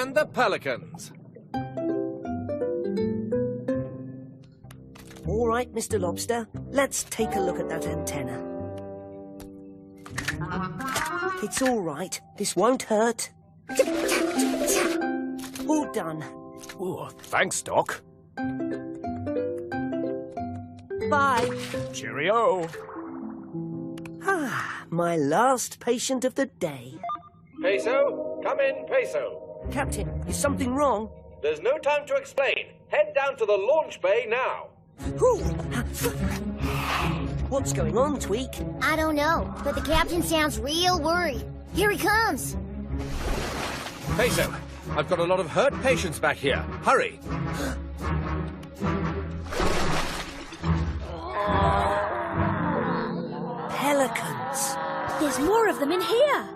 and the pelicans. All right, Mr. Lobster, let's take a look at that antenna. It's all right. This won't hurt. All done. Oh, thanks, Doc. Bye. Cheerio. Ah, my last patient of the day. Peso, come in, Peso. Captain, is something wrong? There's no time to explain. Head down to the launch bay now. Ooh. What's going on, Tweak? I don't know, but the captain sounds real worried. Here he comes. Peso, I've got a lot of hurt patients back here. Hurry. Pelicans. There's more of them in here.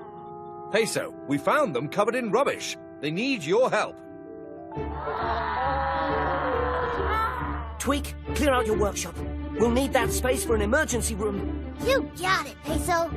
Peso, we found them covered in rubbish. They need your help. Tweak, clear out your workshop. We'll need that space for an emergency room. You got it, Peso.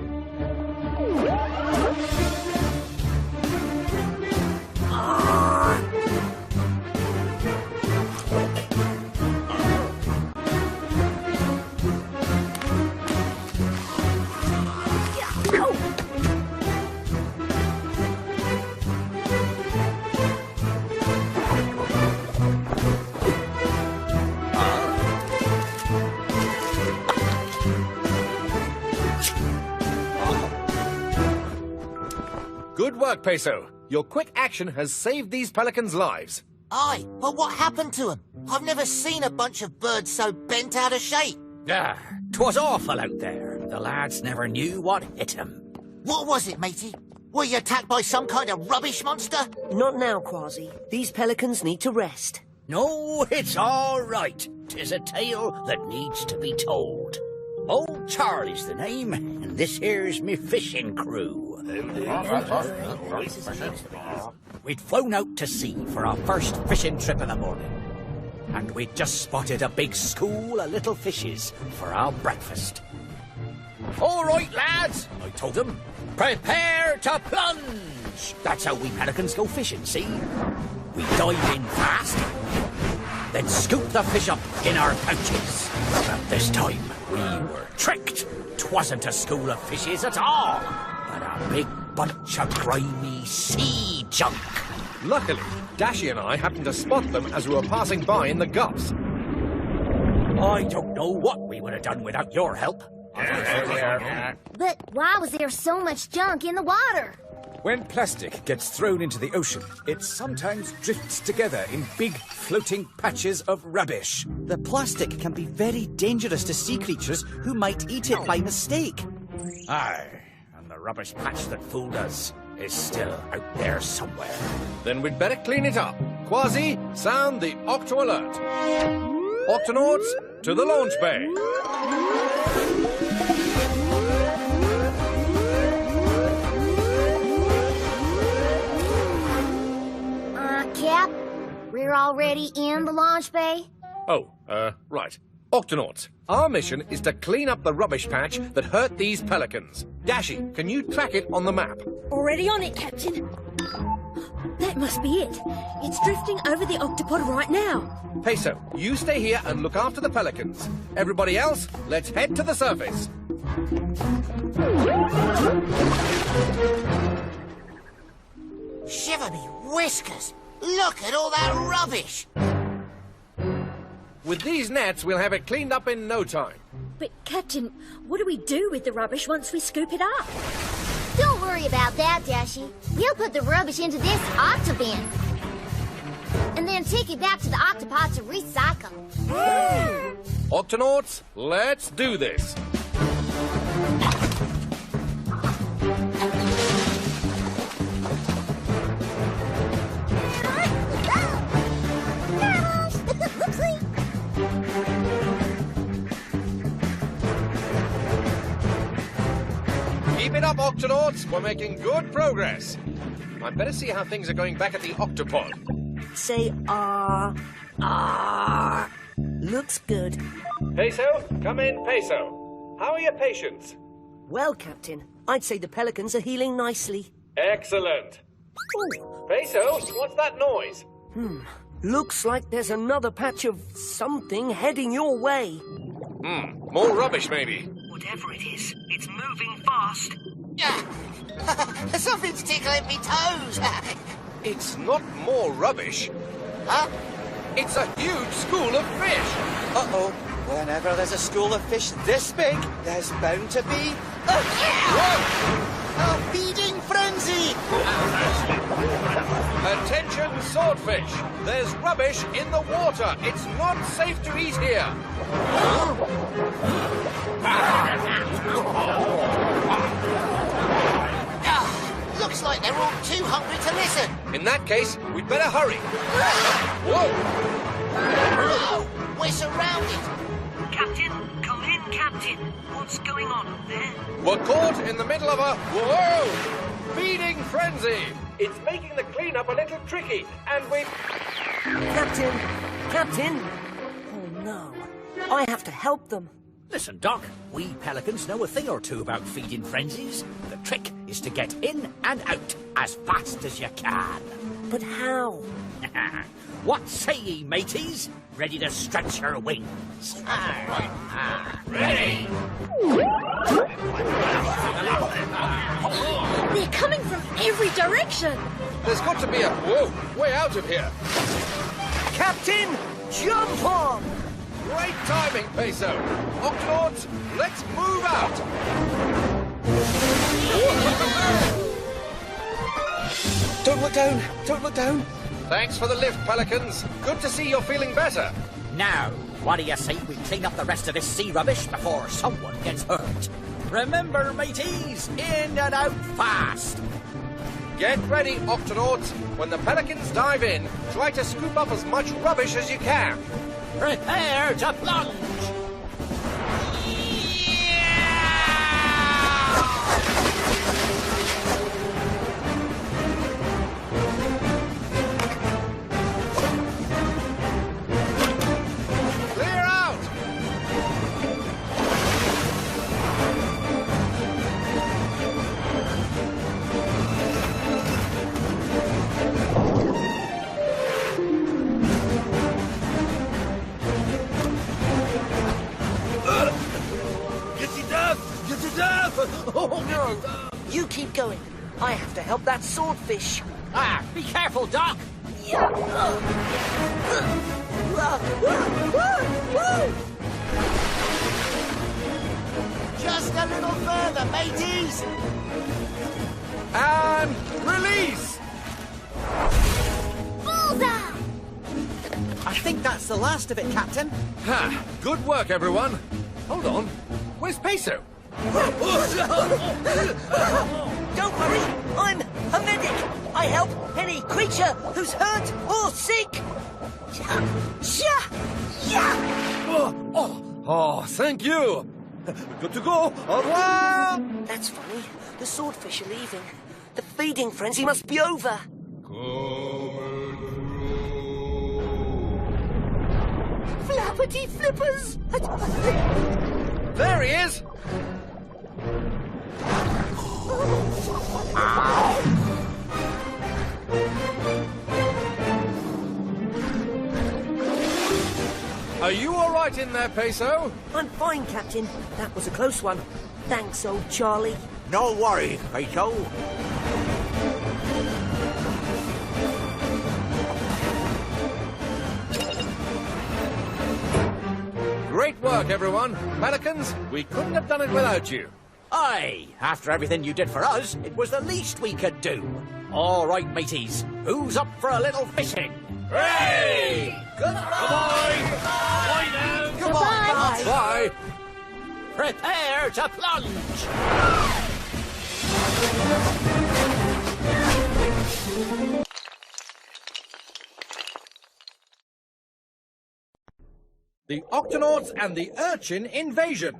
Good work, Peso. Your quick action has saved these pelicans' lives. Aye, but what happened to 'em? I've never seen a bunch of birds so bent out of shape. Ah, 'twas awful out there. The lads never knew what hit 'em. What was it, matey? Were you attacked by some kind of rubbish monster? Not now, Quasi. These pelicans need to rest. No, it's all right. 'Tis a tale that needs to be told. Old Charlie's the name, and this here's me fishing crew. We'd flown out to sea for our first fishing trip in the morning, and we'd just spotted a big school of little fishes for our breakfast. All right, lads, I told them, prepare to plunge. That's how we pelicans go fishing, see? We dive in fast, then scoop the fish up in our pouches. But this time, we were tricked. 'Twasn't a school of fishes at all, but a big bunch of grimy sea junk. Luckily, Dashy and I happened to spot them as we were passing by in the gups. I don't know what we would have done without your help. But why was there so much junk in the water? When plastic gets thrown into the ocean, it sometimes drifts together in big floating patches of rubbish. The plastic can be very dangerous to sea creatures who might eat it by mistake. Aye, and the rubbish patch that fooled us is still out there somewhere. Then we'd better clean it up. Quasi, sound the Octo alert. Octonauts, to the launch bay. Cap, we're already in the launch bay? Oh, right. Octonauts, our mission is to clean up the rubbish patch that hurt these pelicans. Dashy, can you track it on the map? Already on it, Captain. That must be it. It's drifting over the octopod right now. Peso, you stay here and look after the pelicans. Everybody else, let's head to the surface. Shiver me whiskers! Look at all that rubbish! With these nets, we'll have it cleaned up in no time. But, Captain, what do we do with the rubbish once we scoop it up? Don't worry about that, Dashy. We'll put the rubbish into this octobin. And then take it back to the octopod to recycle. Octonauts, let's do this. Keep it up, Octonauts. We're making good progress. I'd better see how things are going back at the octopod. Say ah. Looks good. Peso, come in, Peso. How are your patients? Well, Captain, I'd say the pelicans are healing nicely. Excellent. Oh, Peso, what's that noise? Looks like there's another patch of something heading your way. More rubbish, maybe. Whatever it is, it's moving fast. Something's tickling me toes. It's not more rubbish. Huh? It's a huge school of fish. Uh-oh. Whenever there's a school of fish this big, there's bound to be... A feeding frenzy! Attention, swordfish. There's rubbish in the water. It's not safe to eat here. Looks like they're all too hungry to listen. In that case, we'd better hurry. Whoa! Whoa! We're surrounded. Captain, come in, Captain. What's going on up there? We're caught in the middle of a... Whoa! Feeding frenzy. It's making the cleanup a little tricky, and we... Captain! Oh, no. I have to help them. Listen, Doc, we pelicans know a thing or two about feeding frenzies. The trick is to get in and out as fast as you can. But how? What say ye, mateys? Ready to stretch your wings? Ready! They're coming from every direction. There's got to be a... Whoa! Way out of here. Captain, jump on! Great timing, Peso. Octonauts, let's move out. Don't look down! Don't look down! Thanks for the lift, Pelicans. Good to see you're feeling better. Now, what do you say we clean up the rest of this sea rubbish before someone gets hurt? Remember, mateys, in and out fast. Get ready, Octonauts. When the Pelicans dive in, try to scoop up as much rubbish as you can. Prepare to plunge. Clear out! Oh, no! You keep going. I have to help that swordfish. Ah, be careful, Doc. Just a little further, mateys. And release! Bullseye! I think that's the last of it, Captain. Ha! Good work, everyone. Hold on. Where's Peso? Don't worry, I'm a medic. I help any creature who's hurt or sick. Oh, thank you. Good to go. Au revoir. That's funny. The swordfish are leaving. The feeding frenzy must be over. Flappity flippers! There he is. Are you all right in there, Peso? I'm fine, Captain. That was a close one. Thanks, old Charlie. No worry, Peso. Great work, everyone. Pelicans, we couldn't have done it without you. Aye, after everything you did for us, it was the least we could do. All right, mateys, who's up for a little fishing? Hooray! Goodbye! Bye now! Come on! Bye. Prepare to plunge! The Octonauts and the Urchin Invasion.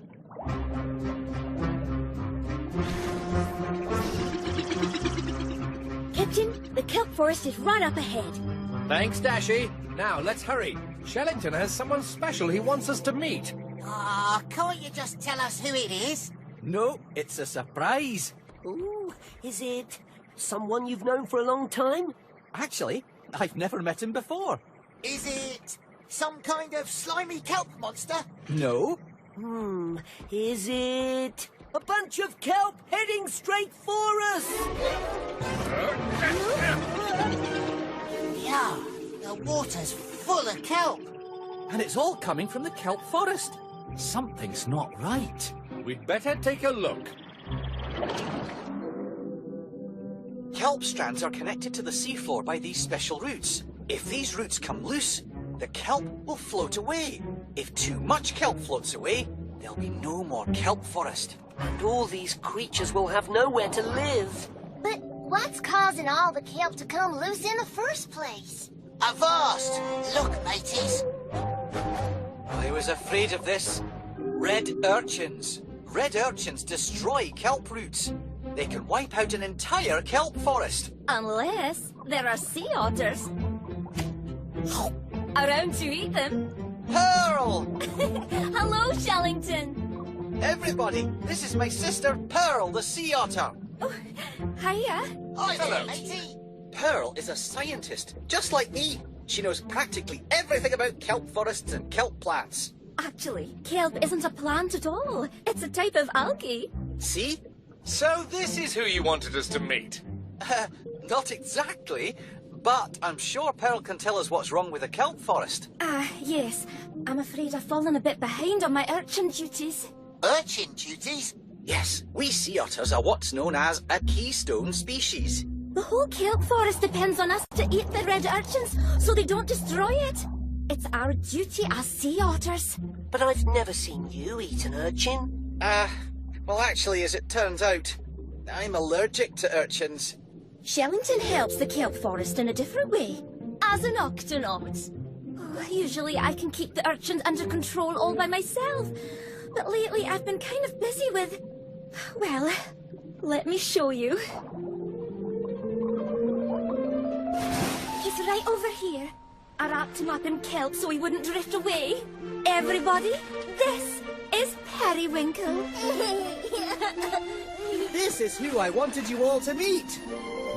Captain, the kelp forest is right up ahead. Thanks, Dashy. Now, let's hurry. Shellington has someone special he wants us to meet. Ah, can't you just tell us who it is? No, it's a surprise. Ooh, is it someone you've known for a long time? Actually, I've never met him before. Is it some kind of slimy kelp monster? No. Is it a bunch of kelp heading straight for us? Yeah, the water's full of kelp. And it's all coming from the kelp forest. Something's not right. We'd better take a look. Kelp strands are connected to the seafloor by these special roots. If these roots come loose, the kelp will float away. If too much kelp floats away, there'll be no more kelp forest. And all these creatures will have nowhere to live. But what's causing all the kelp to come loose in the first place? Avast! Look, mateys. I was afraid of this. Red urchins. Red urchins destroy kelp roots. They can wipe out an entire kelp forest. Unless there are sea otters around to eat them. Pearl! Hello, Shellington. Everybody, this is my sister Pearl, the sea otter. Hiya. Hi there, Hello. matey. Pearl is a scientist, just like me. She knows practically everything about kelp forests and kelp plants. Actually, kelp isn't a plant at all. It's a type of algae. See? So this is who you wanted us to meet. Not exactly, but I'm sure Pearl can tell us what's wrong with the kelp forest. Yes. I'm afraid I've fallen a bit behind on my urchin duties. Urchin duties? Yes, we sea otters are what's known as a keystone species. The whole kelp forest depends on us to eat the red urchins so they don't destroy it. It's our duty as sea otters. But I've never seen you eat an urchin. Well, actually, as it turns out, I'm allergic to urchins. Shellington helps the kelp forest in a different way, as an octonaut. Usually I can keep the urchins under control all by myself, but lately I've been kind of busy with... Well, let me show you. He's right over here. I wrapped him up in kelp so he wouldn't drift away. Everybody, this is Periwinkle. This is who I wanted you all to meet.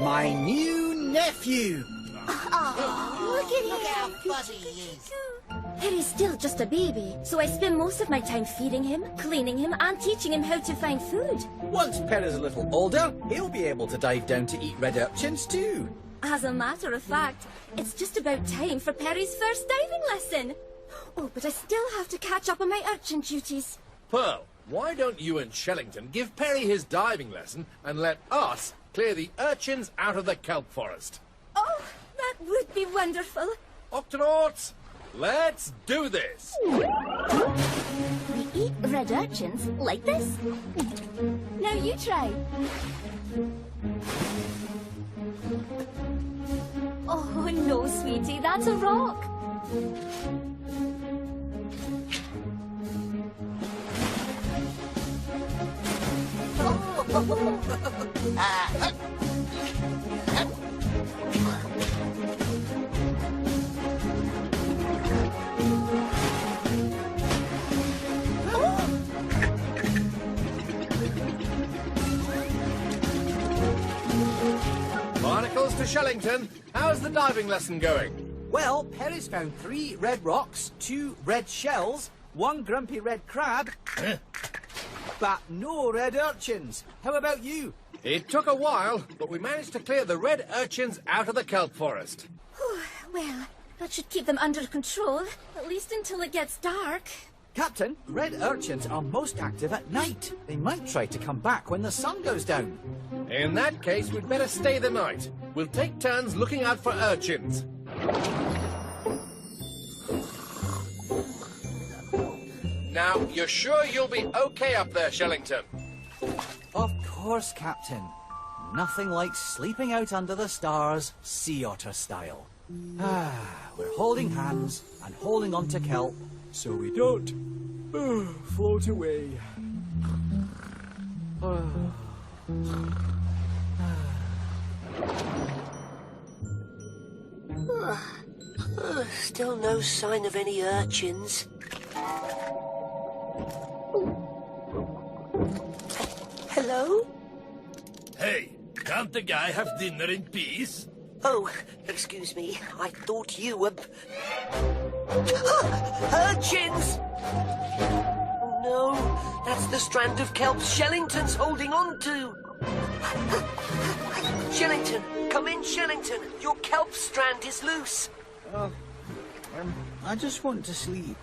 My new nephew. Look at him. Look how fuzzy he is. Perry's still just a baby, so I spend most of my time feeding him, cleaning him, and teaching him how to find food. Once Perry's a little older, he'll be able to dive down to eat red urchins too. As a matter of fact, it's just about time for Perry's first diving lesson. Oh, but I still have to catch up on my urchin duties. Pearl, why don't you and Shellington give Perry his diving lesson and let us clear the urchins out of the kelp forest? Oh, that would be wonderful. Octonauts, let's do this! We eat red urchins like this. Now you try. Oh, no, sweetie, that's a rock. Barnacles to Shellington. How's the diving lesson going? Well, Perry's found 3 red rocks, 2 red shells, 1 grumpy red crab, but no red urchins. How about you? It took a while, but we managed to clear the red urchins out of the kelp forest. Well, that should keep them under control, at least until it gets dark. Captain, red urchins are most active at night. They might try to come back when the sun goes down. In that case, we'd better stay the night. We'll take turns looking out for urchins. Now, you're sure you'll be okay up there, Shellington? Of course, Captain. Nothing like sleeping out under the stars, sea otter style. We're holding hands and holding on to kelp so we don't float away. Still no sign of any urchins. Hello? Hey, can't the guy have dinner in peace? Oh, excuse me. I thought you were... urchins! Oh, no. That's the strand of kelp Shellington's holding on to. Shellington, come in, Shellington. Your kelp strand is loose. I just want to sleep.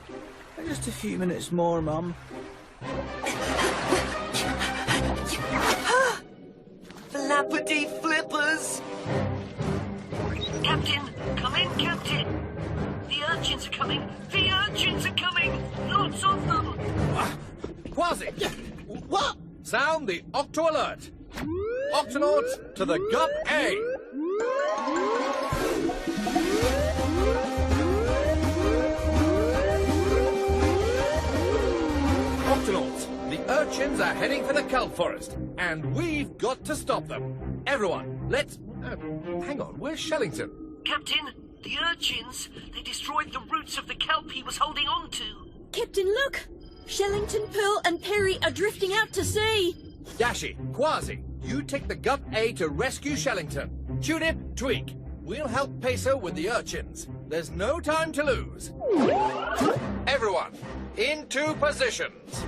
Just a few minutes more, Mum. Flappity flippers! Captain, come in, Captain. The urchins are coming. The urchins are coming. Lots of them. Quasi! What? Sound the Octo Alert! Octonauts to the Gup A! Octonauts, the urchins are heading for the kelp forest, and we've got to stop them. Everyone, let's... hang on, where's Shellington? Captain, the urchins, they destroyed the roots of the kelp he was holding on to. Captain, look! Shellington, Pearl and Perry are drifting out to sea. Dashi, Quasi, you take the Gup A to rescue Shellington. Tulip, Tweak, we'll help Peso with the urchins. There's no time to lose. Everyone, into positions.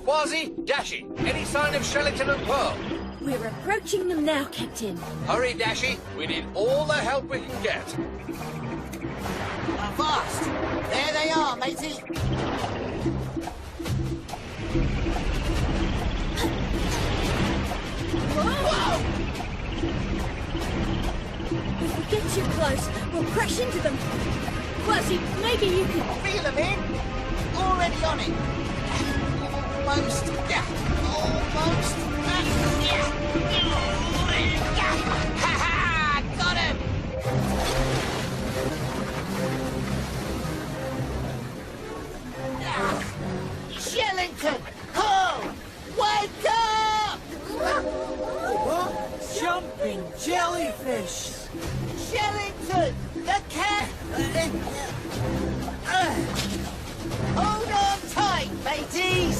Quasi, Dashi, any sign of Shellington and Pearl? We're approaching them now, Captain. Hurry, Dashi, we need all the help we can get. Fast! There they are, matey. Whoa! If we get too close, we'll crash into them. Quasi, maybe you can... Reel them in. Already on it. Almost. Yeah. Almost. Yeah. Ha ha! Got him! Shellington! Ho! Wake up! What? Jumping jellyfish! Shellington! The cat! Hold on tight, mateys!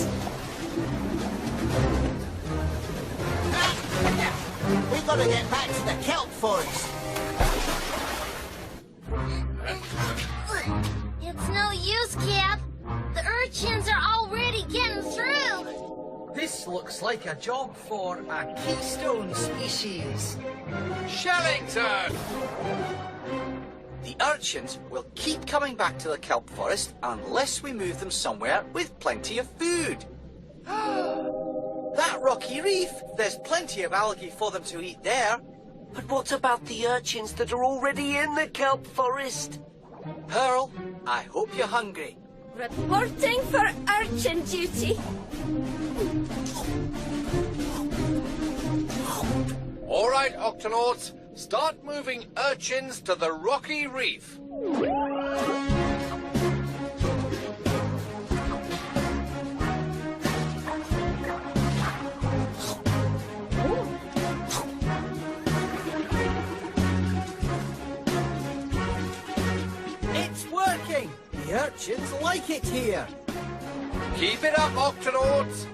We've got to get back to the kelp forest. It's no use, Cap. The urchins are already getting through. This looks like a job for a keystone species. Shellington! The urchins will keep coming back to the kelp forest unless we move them somewhere with plenty of food. That rocky reef, there's plenty of algae for them to eat there. But what about the urchins that are already in the kelp forest? Pearl, I hope you're hungry. Reporting for urchin duty. All right, Octonauts, start moving urchins to the rocky reef. It's working! The urchins like it here. Keep it up, Octonauts.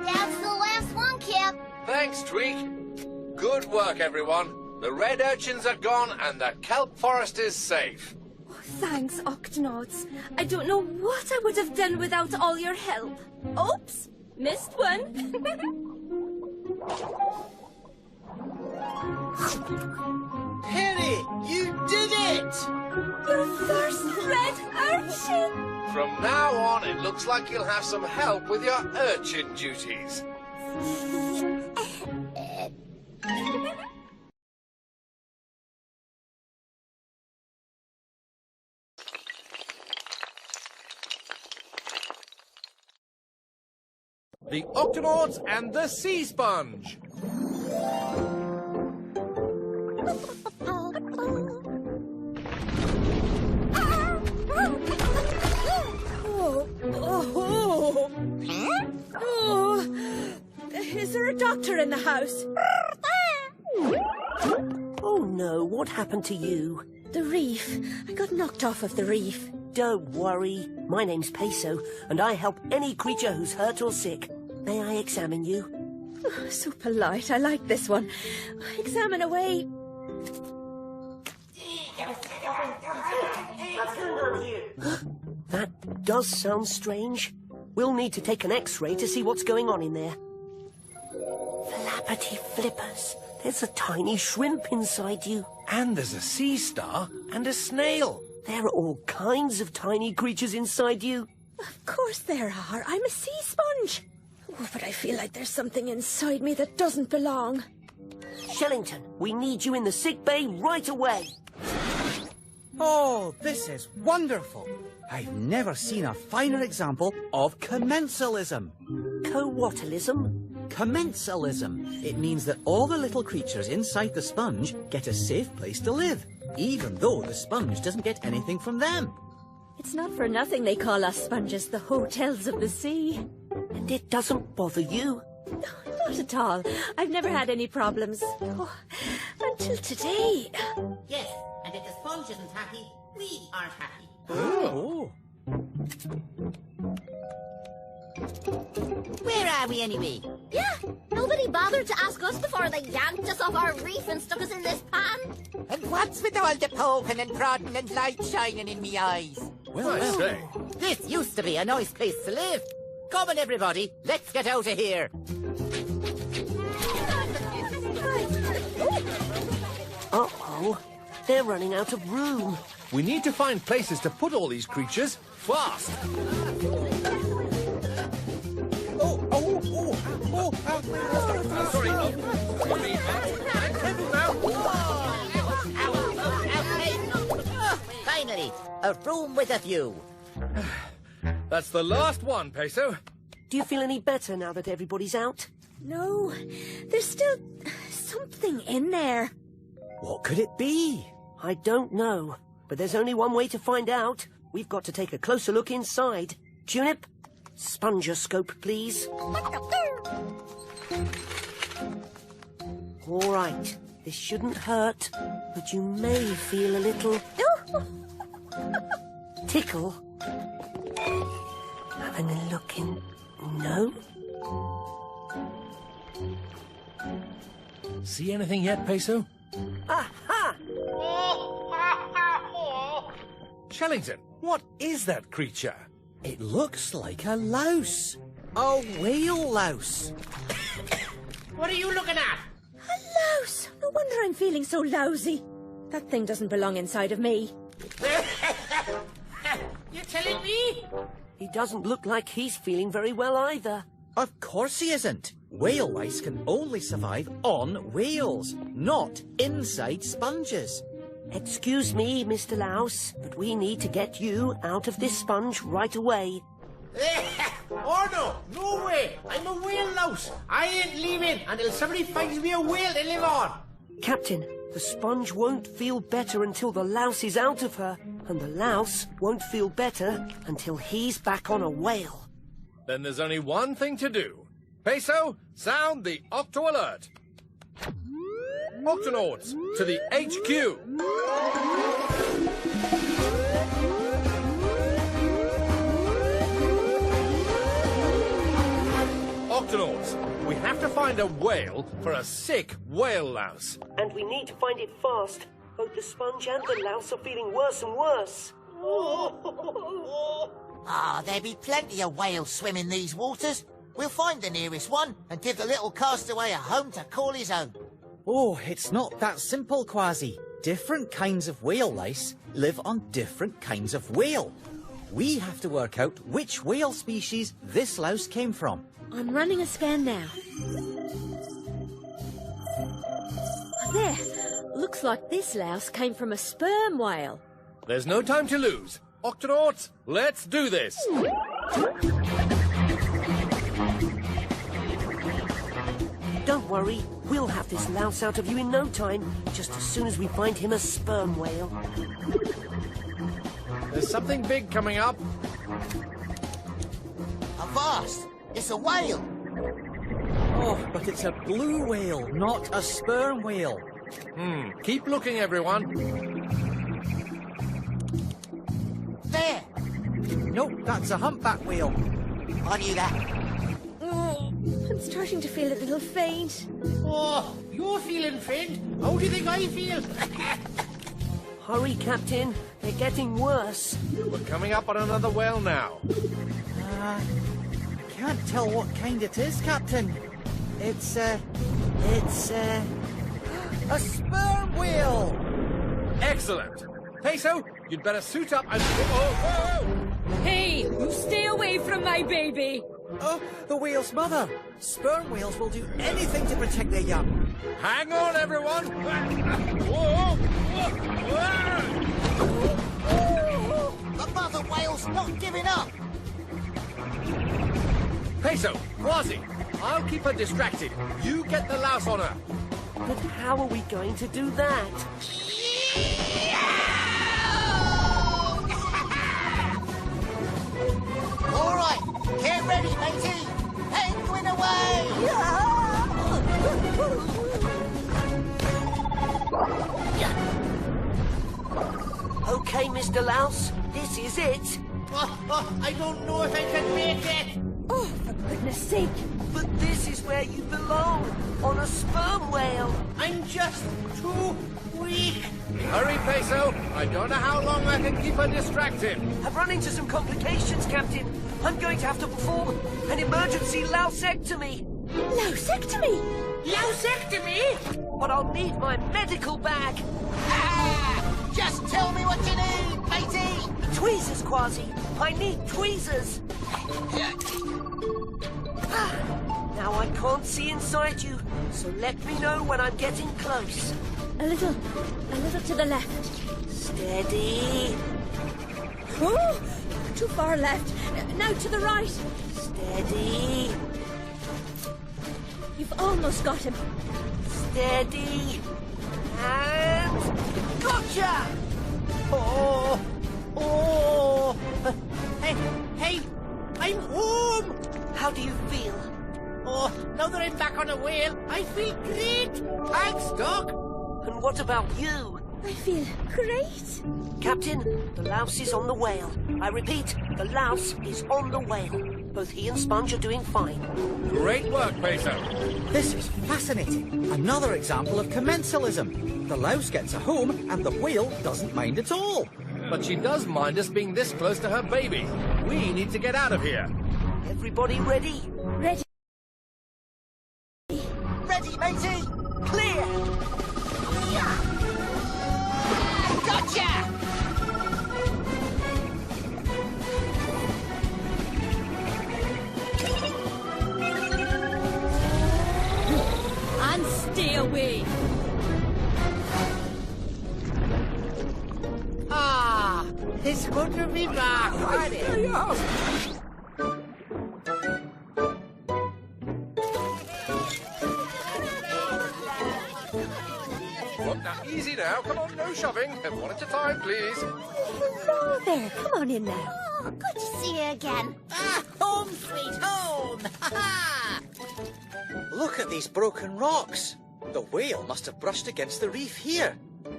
That's the last one, Cap. Thanks, Tweak. Good work, everyone. The red urchins are gone and the kelp forest is safe. Oh, thanks, Octonauts. I don't know what I would have done without all your help. Oops, missed one. Perry, you did it! Your first red urchin. From now on, it looks like you'll have some help with your urchin duties. The Octonauts and the Sea Sponge. Is there a doctor in the house? Oh no, what happened to you? The reef. I got knocked off of the reef. Don't worry. My name's Peso, and I help any creature who's hurt or sick. May I examine you? Oh, so polite. I like this one. Examine away. What's going on here? That does sound strange. We'll need to take an X-ray to see what's going on in there. Flappity flippers. There's a tiny shrimp inside you. And there's a sea star and a snail. There are all kinds of tiny creatures inside you. Of course there are. I'm a sea sponge. Oh, but I feel like there's something inside me that doesn't belong. Shellington, we need you in the sick bay right away. Oh, this is wonderful. I've never seen a finer example of commensalism. Co-whatalism? Commensalism. It means that all the little creatures inside the sponge get a safe place to live, even though the sponge doesn't get anything from them. It's not for nothing they call us sponges the hotels of the sea. And it doesn't bother you? Not at all. I've never had any problems. Oh, until today. Yes, and if the sponge isn't happy, we aren't happy. Oh. Where are we anyway? Yeah, nobody bothered to ask us before they yanked us off our reef and stuck us in this pan. And what's with all the poking and prodding and light shining in me eyes? Well, I say. This used to be a nice place to live. Come on, everybody, let's get out of here. Uh-oh. They're running out of room. We need to find places to put all these creatures fast. Sorry. Finally, a room with a view. That's the last one, Peso. Do you feel any better now that everybody's out? No, there's still something in there. What could it be? I don't know, but there's only one way to find out. We've got to take a closer look inside. Junip, spongescope, please. All right, this shouldn't hurt, but you may feel a little tickle. Having a look in. No? See anything yet, Peso? Aha! Shellington, what is that creature? It looks like a louse. A whale louse. What are you looking at? A louse. No wonder I'm feeling so lousy. That thing doesn't belong inside of me. You telling me? He doesn't look like he's feeling very well either. Of course he isn't. Whale lice can only survive on whales, not inside sponges. Excuse me, Mr. Louse, but we need to get you out of this sponge right away. Oh, no way. I'm a whale louse. I ain't leaving until somebody finds me a whale to live on. Captain, the sponge won't feel better until the louse is out of her, and the louse won't feel better until he's back on a whale. Then there's only one thing to do. Peso, sound the Octo Alert. Octonauts, to the HQ. Octonauts, we have to find a whale for a sick whale louse. And we need to find it fast. Both the sponge and the louse are feeling worse and worse. Ah, there be plenty of whales swimming these waters. We'll find the nearest one and give the little castaway a home to call his own. Oh, it's not that simple, Quasi. Different kinds of whale lice live on different kinds of whale. We have to work out which whale species this louse came from. I'm running a scan now. There. Looks like this louse came from a sperm whale. There's no time to lose. Octonauts, let's do this. Don't worry, we'll have this louse out of you in no time, just as soon as we find him a sperm whale. There's something big coming up. Avast! It's a whale! Oh, but it's a blue whale, not a sperm whale. Keep looking, everyone. There! Nope, that's a humpback whale. I knew that. I'm starting to feel a little faint. Oh, you're feeling faint? How do you think I feel? Hurry, Captain. They're getting worse. We're coming up on another whale now. I can't tell what kind it is, Captain. It's a sperm whale. Excellent. Peso, you'd better suit up and... Oh! Hey, you stay away from my baby. Oh, the whale's mother. Sperm whales will do anything to protect their young. Hang on, everyone. Whoa! The mother whale's not giving up. Peso, Quasi, I'll keep her distracted. You get the louse on her. But how are we going to do that? All right, get ready, matey. Penguin away! Okay, Mr. Louse, this is it. I don't know if I can make it. Oh, for goodness sake. But this is where you belong, on a sperm whale. I'm just too weak. Hurry, Peso. I don't know how long I can keep her distracted. I've run into some complications, Captain. I'm going to have to perform an emergency lousectomy. Lousectomy? Lousectomy? But I'll need my medical bag. Just tell me what you need, matey. Tweezers, Quasi. I need tweezers. Now I can't see inside you, so let me know when I'm getting close. A little to the left. Steady. Oh, too far left. Now to the right. Steady. You've almost got him. Steady. And... gotcha! Oh! Hey! I'm home! How do you feel? Oh, now that I'm back on a whale, I feel great! Thanks, Doc! And what about you? I feel great. Captain, the louse is on the whale. I repeat, the louse is on the whale. Both he and Sponge are doing fine. Great work, Peso. This is fascinating. Another example of commensalism. The louse gets a home and the whale doesn't mind at all. But she does mind us being this close to her baby. We need to get out of here. Everybody ready? Ready. Ready, matey. Clear! Gotcha! And stay away. Ah, it's good to be back. Well, now, easy now. Come on, no shoving. One at a time, please. Hello there. Come on in now. Oh, good to see you again. Ah, home sweet home! Ha-ha! Look at these broken rocks. The whale must have brushed against the reef here.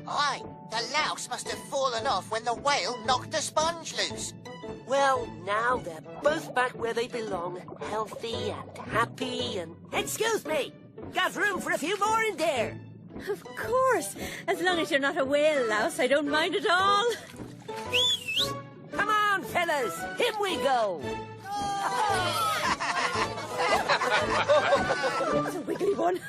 Aye, the louse must have fallen off when the whale knocked the sponge loose. Well, now they're both back where they belong. Healthy and happy and... Excuse me! Got room for a few more in there! Of course. As long as you're not a whale louse, I don't mind at all. Come on, fellas! Here we go! That's a wiggly one.